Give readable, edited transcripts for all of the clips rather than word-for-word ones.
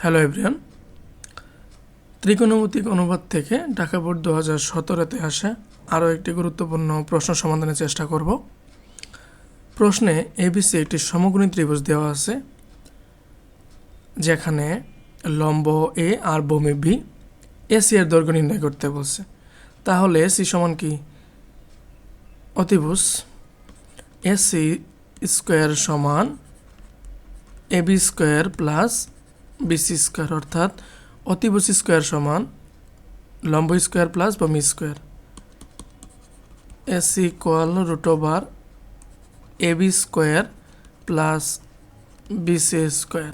Hello everyone, ত্রিকোণমিতিক অনুপাত থেকে ঢাকা বোর্ড 2017-তে আসা আরও একটি গুরুত্বপূর্ণ প্রশ্ন সমাধানের চেষ্টা করব। প্রশ্নে এবিসি একটি সমকোণী ত্রিভুজ দেওয়া আছে, যেখানে লম্ব এ আর ভূমি বি। এসি এর দৈর্ঘ্য নির্ণয় করতে বলছে। তাহলে এসি সমান কি? অতিভুজ এসি স্কোয়ার সমান AB square plus BC square, অর্থাৎ অতিভুজ স্কোয়ার সমান লম্ব স্কোয়ার প্লাস ভূমি square. AC equal root over AB square plus BC square,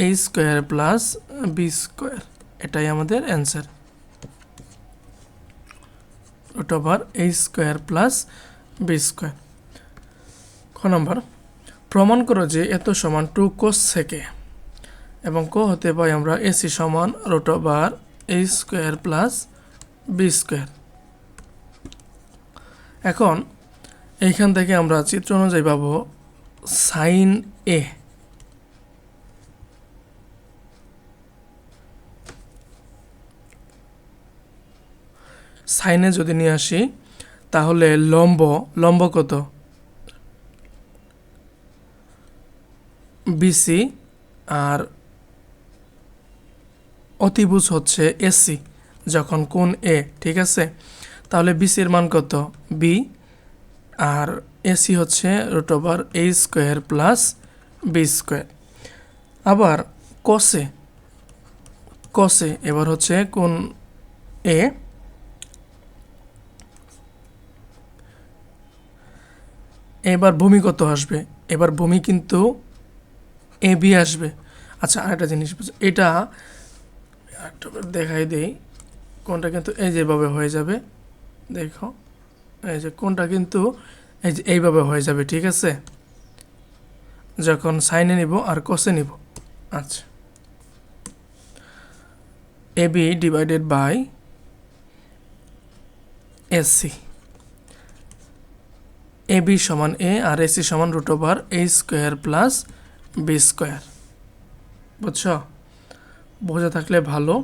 A square plus B square. এটাই আমাদের answer, root over A square plus B square. খ number, প্রমাণ করো যে এত সমান 2 cos থেকে, এবং ক হতে পাই আমরা এসি সমান root over A square plus B square. এখন এইখান থেকে আমরা চিত্র অনুযায়ী পাবো সাইন এ। সাইনে যদি নিয়ে আসি তাহলে লম্ব কত? বিসি, আর অতিভুজ হচ্ছে এসি যখন কোণ এ, ঠিক আছে? তাহলে বিসির মান কত? বি, আর এসি হচ্ছে root over A square plus B square. আবার কসে এবার হচ্ছে কোণ এ, এবার ভূমি কত আসবে? এবার ভূমি কিন্তু এ বি আসবে। আচ্ছা, আরেকটা জিনিস এটা দেখাই দেই, কোনটা কিন্তু এই যেভাবে হয়ে যাবে। দেখো, এই যে কোনটা কিন্তু এই যে এইভাবে হয়ে যাবে, ঠিক আছে, যখন সাইনে নিব আর কসে নিব। আচ্ছা, A B divided by AC, A B সমান এ আর এসি সমান root over A square plus B square. বুঝছো? বোঝা থাকলে ভালো।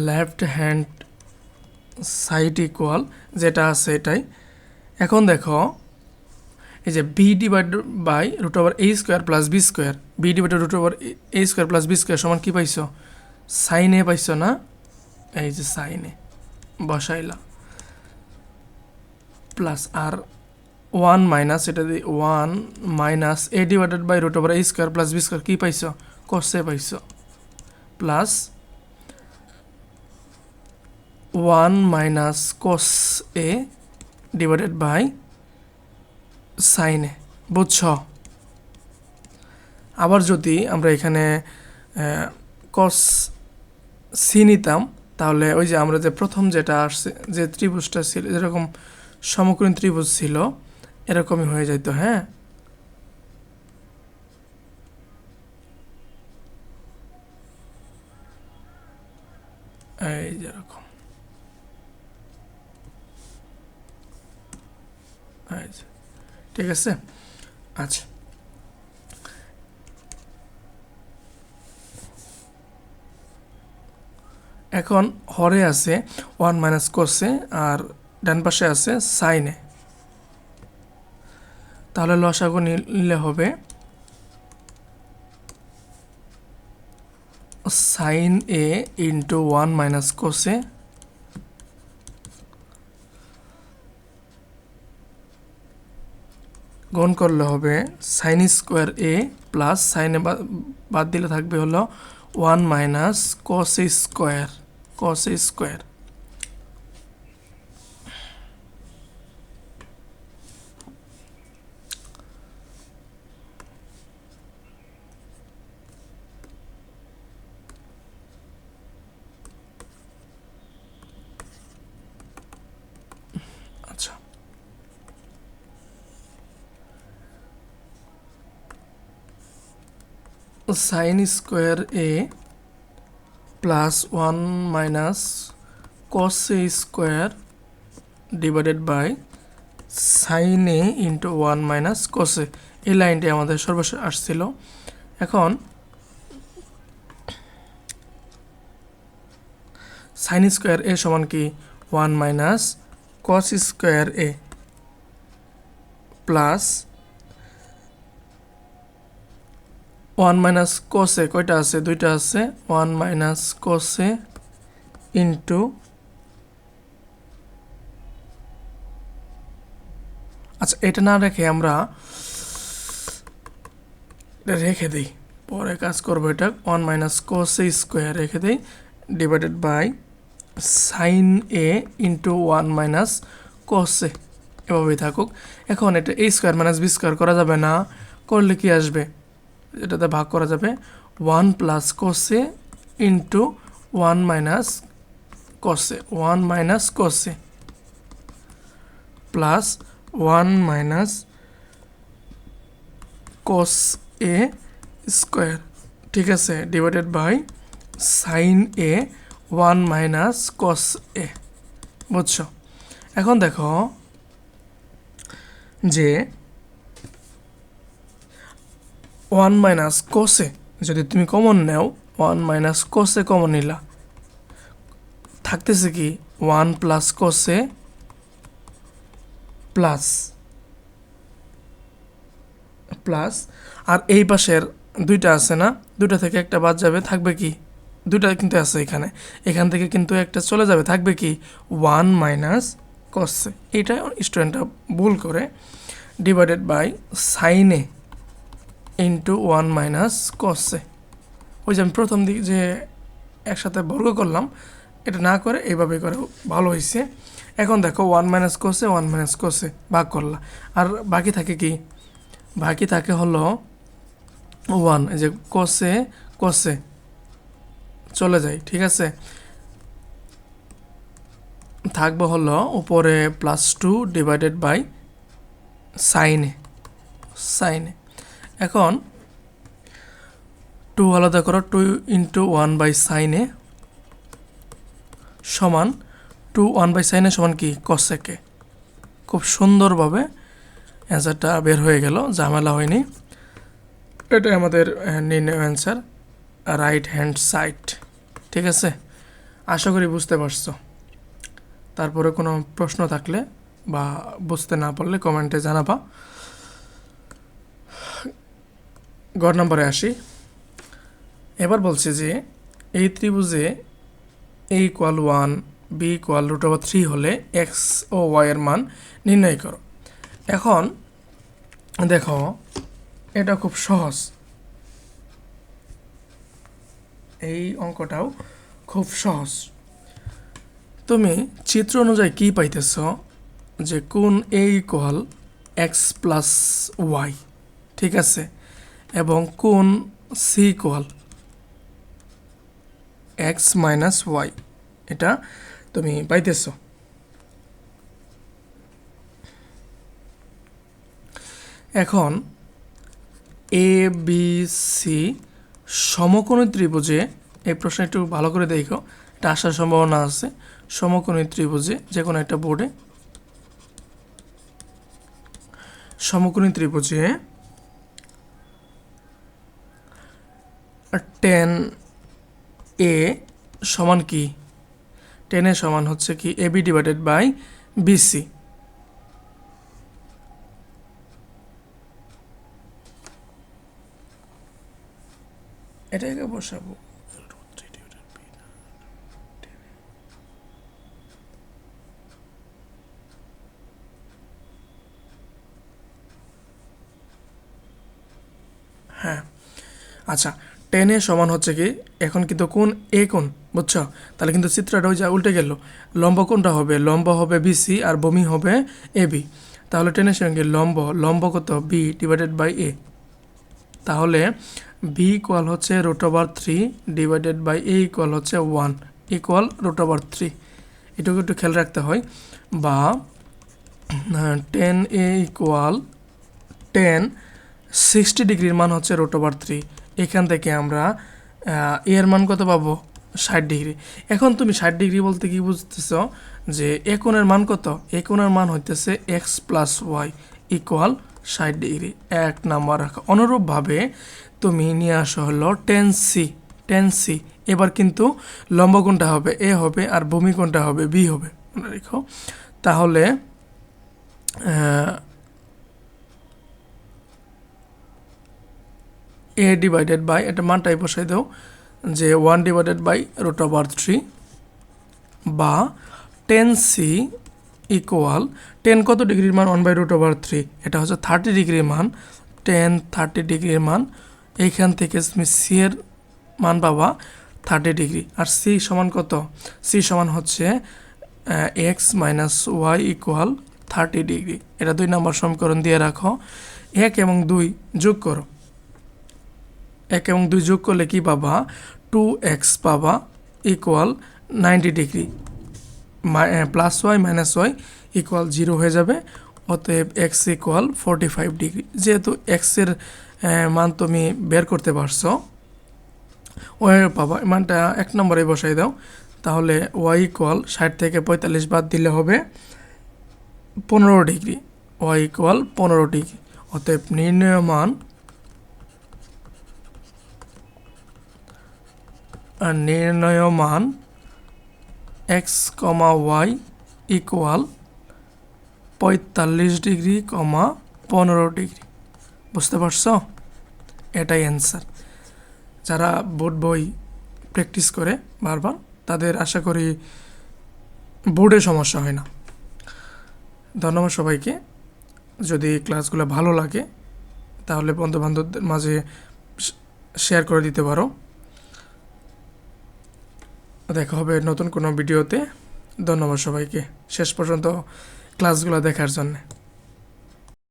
লেফট হ্যান্ড সাইড ইকুয়াল যেটা আছে এটাই। এখন দেখো, এই যে B divide by root over A square plus B square, B divide root over A square plus B square সমান কি পাইছো? সাইনে পাইছো না? এই যে সাইনে বসাইলা, প্লাস আর 1 মাইনাস, এটা দিয়ে 1 minus A divided by root over A square plus B square কী পাইছো? কসে পাইছো, plus 1 minus cos A divided by sin A. বুঝছ? আবার যদি আমরা এখানে কস সি নিতাম, তাহলে ওই যে আমরা যে প্রথম যেটা আসছে, যে ত্রিভুজটা ছিল, যেরকম সমকোণী ত্রিভুজ ছিল, এরকমই হয়ে যেত। হ্যাঁ, এই যেরকম, ঠিক আছে। আচ্ছা, এখন হরে আছে 1 মাইনাস কোসে আর ডান পাশে আছে সাইনে। তাহলে লসাগু নিলে হবে sign A into 1 minus Kose গুণ করলে হবে সাইন স্কোয়ার এ প্লাস সাইনে বাদ দিলে থাকবে হলো 1 মাইনাস কস স্কোয়ার। আচ্ছা, sine square A plus 1 minus cos square divided by sign A into 1 minus cos A, এই লাইনটি আমাদের সর্বশেষ আসছিল। এখন সাইন স্কোয়ার এ সমান কি 1 minus cos square A plus 1 minus Kose, কয়টা আছে? দুইটা আছে। 1 মাইনাস কোসে ইন্টু আচ্ছা, এটা না রেখে আমরা এটা রেখে দিই, পরে কাজ করবো। এটা 1 মাইনাস কোসে স্কোয়ার রেখে দিই divided by sign A into 1 minus cos A, এভাবেই থাকুক। এখন এটা A square minus B square করা যাবে না, করলে কি আসবে? এটাতে ভাগ করা যাবে 1 plus cos A into 1 minus cos A, 1 minus cos A plus 1 minus cos A square, ঠিক আছে, divided by sign A 1 minus cos A. বুঝছো? এখন দেখো যে 1 মাইনাস কোসে যদি তুমি কমন নেও, 1 মাইনাস কোসে কমন নিলা, থাকতেছে কি 1 প্লাস কোসে প্লাস প্লাস আর এই পাশের দুইটা আছে না, দুইটা থেকে একটা বাদ যাবে, থাকবে কি? দুইটা কিন্তু আছে এখানে, এখান থেকে কিন্তু একটা চলে যাবে, থাকবে কি 1 মাইনাস কসে। এটা স্টুডেন্টরা ভুল করে, ডিভাইডেড বাই সাইনে ইন্টু 1 মাইনাস কসে। ওই যে আমি প্রথম দিকে যে একসাথে বর্গ করলাম, এটা না করে এইভাবে করে ভালো হয়েছে। এখন দেখো 1 মাইনাস কোসে 1 মাইনাস কোসে ভাগ করলা, আর বাকি থাকে কি? বাকি থাকে হলো 1, এই যে কোসে কোসে চলে যায়, ঠিক আছে, থাকবে হলো উপরে +2 ডিভাইডেড বাই সাইনে সাইনে। এখন 2 আলাদা করো, 2 ইন্টু 1 বাই সাইনে সমান 2 1 বাই সাইনে সমান কি কসেকে। খুব সুন্দরভাবে অ্যান্সারটা বের হয়ে গেল, ঝামেলা হয়নি। এটাই আমাদের নির্ণয় অ্যান্সার, রাইট হ্যান্ড সাইড। ঠিক আছে, আশা করি বুঝতে পারছো। তারপরে কোনো প্রশ্ন থাকলে বা বুঝতে না পারলে কমেন্টে জানাবা। গড় নম্বরে আসি। এবার বলছি যে এই ত্রিভুজে a = 1 b = √3 হলে x ও y এর মান নির্ণয় করো। এখন দেখো এটা খুব সহজ, এই অঙ্কটাও খুব সহজ। তুমি চিত্র অনুযায়ী কি পাইতেছ যে কোণ a = x + y, ঠিক আছে, এবং কোণ c = x - y, এটা তুমি পাইতেছ। এখন এ বি সি সমকোণী ত্রিভুজে, এই প্রশ্ন একটু ভালো করে দেখো, এটা আসার সম্ভাবনা আছে। সমকোণী ত্রিভুজে, যে কোনো একটা বোর্ডে, সমকোণী ত্রিভুজে tan a সমান কি? tan a সমান হচ্ছে কি ab ডিভাইডেড বাই bc। এটাকে বসাবো হ্যাঁ। আচ্ছা, tan a সমান হচ্ছে কি, এখন কিন্তু কোণ এ কোণ, বুঝছো? তাহলে কিন্তু চিত্রটা ওই যা উল্টে গেল, লম্ব কোণটা হবে, লম্ব হবে বিসি আর বমি হবে এবি। তাহলে tan এর সঙ্গে লম্ব কত? বি ডিভাইডেড বাই এ। তাহলে বি ইকুয়াল হচ্ছে √3 ডিভাইডেড বাই এ ইকুয়াল হচ্ছে 1 ইকুয়াল √3। এটুকু একটু খেয়াল রাখতে হয়। বা tan a ইকুয়াল tan 60 ডিগ্রির মান হচ্ছে √3। এখান থেকে আমরা এর মান কত পাবো? 60 ডিগ্রি। এখন তুমি 60 ডিগ্রি বলতে কি বুঝতেছ যে এ কোণের মান কত? এ কোণের মান হইতেছে X plus Y equal 60 degree. এক নাম্বার রাখা। অনুরূপভাবে তুমি নিয়ে আসো হলো টেন সি। এবার কিন্তু লম্ব কোণটা হবে এ হবে আর ভূমি কোণটা হবে বি হবে, মনে রেখো। তাহলে এ ডিভাইডেড বাই, এটা মানটাই বসাই দাও যে 1/√3 বা 10c ইকুয়াল 10 কত ডিগ্রির মান? 1/√3, এটা হচ্ছে 30 ডিগ্রির মান। 30 ডিগ্রির মান, এইখান থেকে তুমি সি এর মান পাবা 30 ডিগ্রি। আর সি সমান কত? সি সমান হচ্ছে X minus Y equal 30 degree. এটা 2 নম্বর সমীকরণ দিয়ে রাখো। 1 এবং 2 যোগ করো। 1 এবং 2 যোগ করলে কি পাবা? 2x পাবা equal 90 degree. Plus Y minus Y equal 0 হয়ে যাবে। অতএব এক্স ইকুয়াল 45 ডিগ্রি। যেহেতু এক্সের মান তুমি বের করতে পারছো, ওয়াই পাবা মানটা 1 নম্বরে বসাই দাও। তাহলে ওয়াই ইকুয়াল 60 থেকে 45 বাদ দিলে হবে 15 ডিগ্রি। Y equal 15 degree. অতএব নির্ণয় মান এক্স কমা ওয়াই ইকুয়াল 45 ডিগ্রি, 15 ডিগ্রি। বুঝতে পারছো? এটাই অ্যান্সার। যারা বোর্ড বই প্র্যাকটিস করে বারবার, তাদের আশা করি বোর্ডে সমস্যা হয় না। ধন্যবাদ সবাইকে। যদি ক্লাসগুলো ভালো লাগে তাহলে বন্ধুবান্ধবদের মাঝে শেয়ার করে দিতে পারো। দেখা হবে নতুন কোনো ভিডিওতে। ধন্যবাদ সবাইকে শেষ পর্যন্ত ক্লাসগুলো দেখার জন্য।